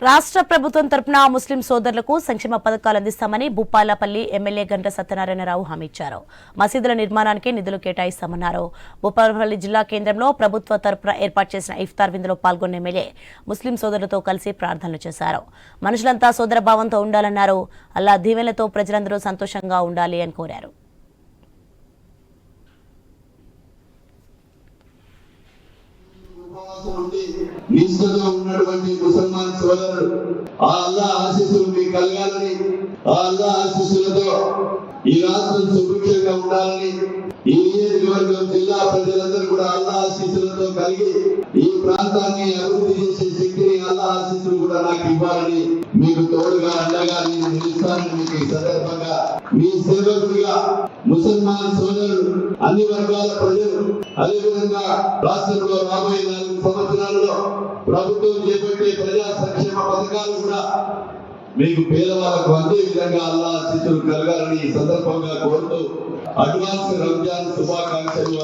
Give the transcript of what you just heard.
రాష్ట్ర ప్రభుత్వం తరపున ముస్లిం సోదరులకు సంక్షేమ పథకాలు అందిస్తామని భూపాలపల్లి ఎమ్మెల్యే గంట సత్యనారాయణరావు హామీ ఇచ్చారు. మసీదుల నిర్మాణానికి నిధులు కేటాయిస్తామన్నారు. భూపాలపల్లి జిల్లా కేంద్రంలో ప్రభుత్వ తరపున ఏర్పాటు చేసిన ఇఫ్తార్ విందులో పాల్గొన్న ఎమ్మెల్యే ముస్లిం సోదరులతో కలిసి ప్రార్థనలు చేశారు. మనుషులంతా సోదరభావంతో ఉండాలన్నారు. అల్లా దీవెనలతో ప్రజలందరూ సంతోషంగా ఉండాలి అని కోరారు. నిష్ఠతో ఉన్నటువంటి ముసల్మాన్ సోదరులు ఆ అల్లాహ్ ఆశీస్సులు మీకు కలగాలని, ఆ అల్లాహ్ ఆశీస్సులతో ఈ రాష్ట్రం సుభిక్షంగా ఉండాలని, ఈ నియోజకవర్గం జిల్లా ప్రజలందరూ కూడా అల్లాహ్ ఆశీస్సులతో కలిగి ఈ ప్రాంతాన్ని అభివృద్ధి చేసే శక్తిని అల్లాహ్ ఆశీస్సులు కూడా నాకు ఇవ్వాలని, మీకు తోడుగా అండగా నేను నిలుస్తానని మీకు ఈ సందర్భంగా మీ సేవకుడిగా ముసల్మాన్ సోదరులు, అన్ని వర్గాల ప్రజలు, అదేవిధంగా రాష్ట్రంలో రాబోయే 4 సంవత్సరాలలో ప్రభుత్వం చేపట్టే ప్రజా సంక్షేమ పథకాలు కూడా మీకు పేదవాళ్ళకు అందే విధంగా అల్లాహ్ ఆశీస్సులు కలగాలని ఈ సందర్భంగా కోరుతూ అడ్వాన్స్ రంజాన్ శుభాకాంక్షలు.